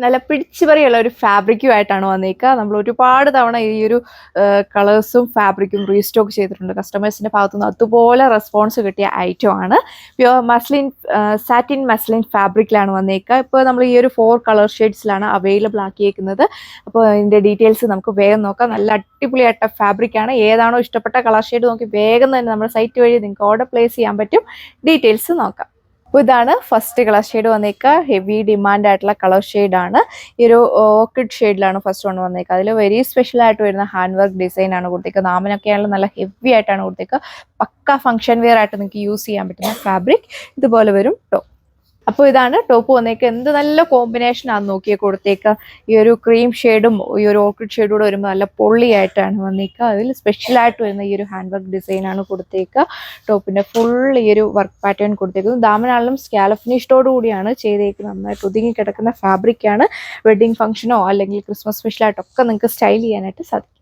നല്ല പിടിച്ചുപറിയുള്ള ഒരു ഫാബ്രിക്കുമായിട്ടാണ് വന്നേക്കുക. നമ്മൾ ഒരുപാട് തവണ ഈ ഒരു കളേഴ്സും ഫാബ്രിക്കും റീസ്റ്റോക്ക് ചെയ്തിട്ടുണ്ട്. കസ്റ്റമേഴ്സിന്റെ ഭാഗത്തുനിന്ന് അതുപോലെ റെസ്പോൺസ് കിട്ടിയ ഐറ്റം ആണ്. പ്യുവർ മസ്ലിൻ സാറ്റിൻ മസ്ലിൻ ഫാബ്രിക്കിലാണ് വന്നേക്കുക. ഇപ്പോൾ നമ്മൾ ഈ ഒരു 4 കളർ ഷെയ്ഡ്സിലാണ് അവൈലബിൾ ആക്കിയേക്കുന്നത്. അപ്പോൾ ഇതിന്റെ ഡീറ്റെയിൽസ് നമുക്ക് വേഗം നോക്കാം. നല്ല അടിപൊളിയായിട്ട ഫാബ്രിക്കാണ്. ഏതാണോ ഇഷ്ടപ്പെട്ട കളർ ഷെയ്ഡ് നോക്കി വേഗം തന്നെ നമ്മുടെ സൈറ്റ് വഴി നിങ്ങൾക്ക് ഓർഡർ പ്ലേസ് ചെയ്യാൻ പറ്റും. ഡീറ്റെയിൽസ് നോക്കാം. അപ്പോൾ ഇതാണ് ഫസ്റ്റ് കളർ ഷെയ്ഡ് വന്നേക്കുക. ഹെവി ഡിമാൻഡ് ആയിട്ടുള്ള കളർ ഷെയ്ഡാണ്. ഈ ഒരു ഓർക്കിഡ് ഷെയ്ഡിലാണ് ഫസ്റ്റ് വൺ വന്നേക്കുക. അതിൽ വെരി സ്പെഷ്യൽ ആയിട്ട് വരുന്ന ഹാൻഡ് വർക്ക് ഡിസൈൻ ആണ് കൊടുത്തേക്കുക. നാമിനൊക്കെ ആണെങ്കിലും നല്ല ഹെവി ആയിട്ടാണ് കൊടുത്തേക്കുക. പക്ക ഫംഗ്ഷൻ വെയർ ആയിട്ട് നിങ്ങൾക്ക് യൂസ് ചെയ്യാൻ പറ്റുന്ന ഫാബ്രിക് ഇതുപോലെ വരും ടോപ്പ്. അപ്പോൾ ഇതാണ് ടോപ്പ് വന്നേക്കുക. എന്ത് നല്ല കോമ്പിനേഷൻ ആണ് നോക്കിയാൽ കൊടുത്തേക്കുക. ഈ ഒരു ക്രീം ഷെയ്ഡും ഈ ഒരു ഓർക്കിഡ് ഷെയ്ഡും കൂടെ വരുമ്പോൾ നല്ല പൊള്ളിയായിട്ടാണ് വന്നേക്കുക. അതിൽ സ്പെഷ്യലായിട്ട് വരുന്ന ഈ ഒരു ഹാൻഡ് വർക്ക് ഡിസൈൻ ആണ് കൊടുത്തേക്കുക. ടോപ്പിന്റെ ഫുൾ ഈ ഒരു വർക്ക് പാറ്റേൺ കൊടുത്തേക്കുന്നത്. ദാമനാളിലും സ്കാലപ്പ് ഫിനിഷോട് കൂടിയാണ് ചെയ്തേക്കുന്നത്. നന്നായിട്ട് ഒതുങ്ങി കിടക്കുന്ന ഫാബ്രിക്കാണ്. വെഡിങ് ഫംഗ്ഷനോ അല്ലെങ്കിൽ ക്രിസ്മസ് സ്പെഷ്യലായിട്ടൊക്കെ നിങ്ങൾക്ക് സ്റ്റൈൽ ചെയ്യാനായിട്ട് സാധിക്കും.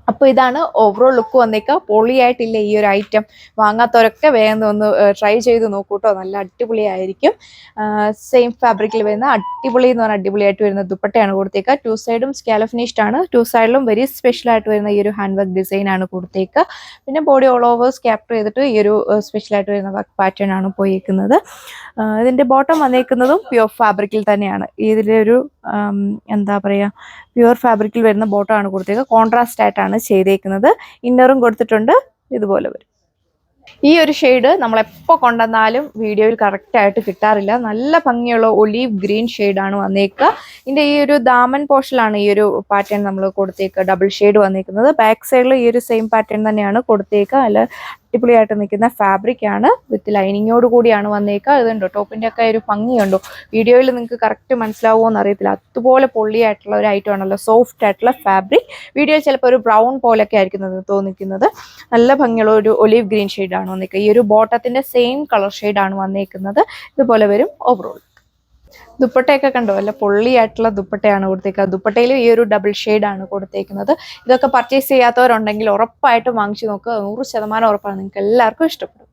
അപ്പോൾ ഇതാണ് ഓവറോൾ ലുക്ക് വന്നേക്കുക. പൊളിയായിട്ടില്ല ഈ ഒരു ഐറ്റം. വാങ്ങാത്തവരൊക്കെ വേഗം ഒന്ന് ട്രൈ ചെയ്ത് നോക്കൂട്ടോ. നല്ല അടിപൊളിയായിരിക്കും. സെയിം ഫാബ്രിക്കിൽ വരുന്ന അടിപൊളി എന്ന് പറഞ്ഞാൽ അടിപൊളിയായിട്ട് വരുന്ന ദുപ്പട്ടയാണ് കൊടുത്തേക്കുക. 2 സൈഡും സ്കാലപ്പ് ഫിനിഷ്ഡ് ആണ്. 2 സൈഡിലും വെരി സ്പെഷ്യൽ ആയിട്ട് വരുന്ന ഈ ഒരു ഹാൻഡ് വർക്ക് ഡിസൈൻ ആണ് കൊടുത്തേക്കുക. പിന്നെ ബോഡി ഓൾ ഓവേഴ്സ് ക്യാപ്ചർ ചെയ്തിട്ട് ഈ ഒരു സ്പെഷ്യലായിട്ട് വരുന്ന വർക്ക് പാറ്റേൺ ആണ് പോയേക്കുന്നത്. ഇതിന്റെ ബോട്ടം വന്നേക്കുന്നതും പ്യുവർ ഫാബ്രിക്കിൽ തന്നെയാണ്. ഇതിലെ ഒരു എന്താ പറയുക, പ്യുവർ ഫാബ്രിക്കിൽ വരുന്ന ബോട്ടം ആണ് കൊടുത്തേക്കുക. കോൺട്രാസ്റ്റ് ആയിട്ടാണ് ചെയ്തേക്കുന്നത്. ഇന്നറും കൊടുത്തിട്ടുണ്ട്. ഇതുപോലെ വരും. ഈ ഒരു ഷെയ്ഡ് നമ്മൾ എപ്പോൾ കൊണ്ടുവന്നാലും വീഡിയോയിൽ കറക്റ്റായിട്ട് കിട്ടാറില്ല. നല്ല ഭംഗിയുള്ള ഒലീവ് ഗ്രീൻ ഷെയ്ഡാണ് വന്നേക്കുക. ഇതിൻ്റെ ഈ ഒരു ദാമൻ പോർഷനിലാണ് ഈ ഒരു പാറ്റേൺ നമ്മൾ കൊടുത്തേക്കുക. ഡബിൾ ഷെയ്ഡ് വന്നേക്കുന്നത്. ബാക്ക് സൈഡിൽ ഈ ഒരു സെയിം പാറ്റേൺ തന്നെയാണ് കൊടുത്തേക്കുക. അല്ല അടിപൊളിയായിട്ട് നിൽക്കുന്ന ഫാബ്രിക് ആണ്. വിത്ത് ലൈനിങ്ങോട് കൂടിയാണ് വന്നേക്കുക. ഇതുണ്ടോ ടോപ്പിന്റെ ഒക്കെ ഒരു ഭംഗിയുണ്ടോ? വീഡിയോയിൽ നിങ്ങൾക്ക് കറക്റ്റ് മനസ്സിലാവുമോ എന്ന് അറിയത്തില്ല. അതുപോലെ പൊള്ളിയായിട്ടുള്ള ഒരു ഐറ്റം ആണല്ലോ. സോഫ്റ്റ് ആയിട്ടുള്ള ഫാബ്രിക്. വീഡിയോയിൽ ചിലപ്പോൾ ഒരു ബ്രൗൺ പോലൊക്കെ ആയിരിക്കും തോന്നിക്കുന്നത്. നല്ല ഭംഗിയുള്ള ഒരു ഒലീവ് ഗ്രീൻ ഷെയ്ഡാണ് വന്നേക്കുക. ഈ ഒരു ബോട്ടത്തിന്റെ സെയിം കളർ ഷെയ്ഡാണ് വന്നേക്കുന്നത്. ഇതുപോലെ വരും ഓവറോൾ. ദുപ്പട്ടയൊക്കെ കണ്ടോ, അല്ല പൊള്ളിയായിട്ടുള്ള ദുപ്പട്ടയാണ് കൊടുത്തേക്കുക. ദുപ്പട്ടയിൽ ഈ ഒരു ഡബിൾ ഷെയ്ഡാണ് കൊടുത്തേക്കുന്നത്. ഇതൊക്കെ പർച്ചേസ് ചെയ്യാത്തവരുണ്ടെങ്കിൽ ഉറപ്പായിട്ടും വാങ്ങിച്ചു നോക്കുക. 100% ഉറപ്പാണ്. നിങ്ങൾക്ക് എല്ലാവർക്കും ഇഷ്ടപ്പെടും.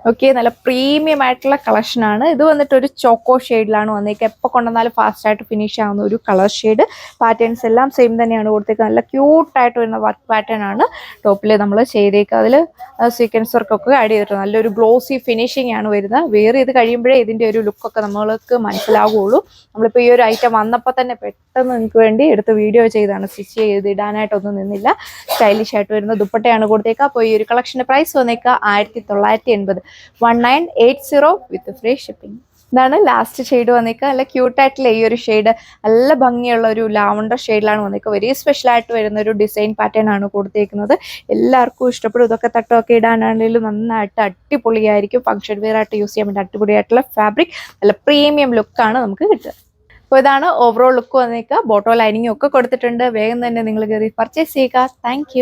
ഓക്കെ, നല്ല പ്രീമിയം ആയിട്ടുള്ള കളക്ഷനാണ്. ഇത് വന്നിട്ട് ഒരു ചോക്കോ ഷെയ്ഡിലാണ് വന്നേക്കുക. എപ്പോൾ കൊണ്ടുവന്നാലും ഫാസ്റ്റ് ആയിട്ട് ഫിനിഷ് ആവുന്ന ഒരു കളർ ഷെയ്ഡ്. പാറ്റേൺസ് എല്ലാം സെയിം തന്നെയാണ് കൊടുത്തേക്കുക. നല്ല ക്യൂട്ടായിട്ട് വരുന്ന വർക്ക് പാറ്റേൺ ആണ് ടോപ്പിൽ നമ്മൾ ചെയ്തേക്കുക. അതിൽ സീക്വൻസ് വർക്കൊക്കെ ആഡ് ചെയ്തിട്ടുണ്ട്. നല്ലൊരു ഗ്ലോസി ഫിനിഷിംഗ് ആണ് വരുന്നത്. വെയർ ചെയ്ത് കഴിയുമ്പോഴേ ഇതിൻ്റെ ഒരു ലുക്കൊക്കെ നമ്മൾക്ക് മനസ്സിലാവുകയുള്ളൂ. നമ്മളിപ്പോൾ ഈ ഒരു ഐറ്റം വന്നപ്പോൾ തന്നെ പെട്ടെന്ന് നിങ്ങൾക്ക് വേണ്ടി എടുത്ത് വീഡിയോ ചെയ്താണ്. സ്റ്റിച്ച് ചെയ്ത് ഇടാനായിട്ടൊന്നും നിന്നില്ല. സ്റ്റൈലിഷ് ആയിട്ട് വരുന്ന ദുപ്പട്ടയാണ് കൊടുത്തേക്കുക. അപ്പോൾ ഈ ഒരു കളക്ഷൻ്റെ പ്രൈസ് വന്നേക്കുക 1980. 1980 വിത്ത് ഫ്രീ ഷിപ്പിംഗ്. ഇതാണ് ലാസ്റ്റ് ഷെയ്ഡ് വന്നേക്കുക. നല്ല ക്യൂട്ടായിട്ടുള്ള ഈ ഒരു ഷെയ്ഡ് നല്ല ഭംഗിയുള്ള ഒരു ലാവണ്ടർ ഷെയ്ഡിലാണ് വന്നേക്കുക. വെരി സ്പെഷ്യൽ ആയിട്ട് വരുന്ന ഒരു ഡിസൈൻ പാറ്റേൺ ആണ് കൊടുത്തേക്കുന്നത്. എല്ലാവർക്കും ഇഷ്ടപ്പെടും. ഇതൊക്കെ തട്ടമൊക്കെ ഇടാനാണെങ്കിലും നന്നായിട്ട് അടിപൊളിയായിരിക്കും. ഫംഗ്ഷൻ വെയർ ആയിട്ട് യൂസ് ചെയ്യാൻ വേണ്ടി അടിപൊളിയായിട്ടുള്ള ഫാബ്രിക്. നല്ല പ്രീമിയം ലുക്കാണ് നമുക്ക് കിട്ടുക. അപ്പോൾ ഇതാണ് ഓവറോൾ ലുക്ക് വന്നേക്കുക. ബോട്ടോ ലൈനിങ്ങും ഒക്കെ കൊടുത്തിട്ടുണ്ട്. വേഗം തന്നെ നിങ്ങൾ കയറി പർച്ചേസ് ചെയ്യുക. താങ്ക്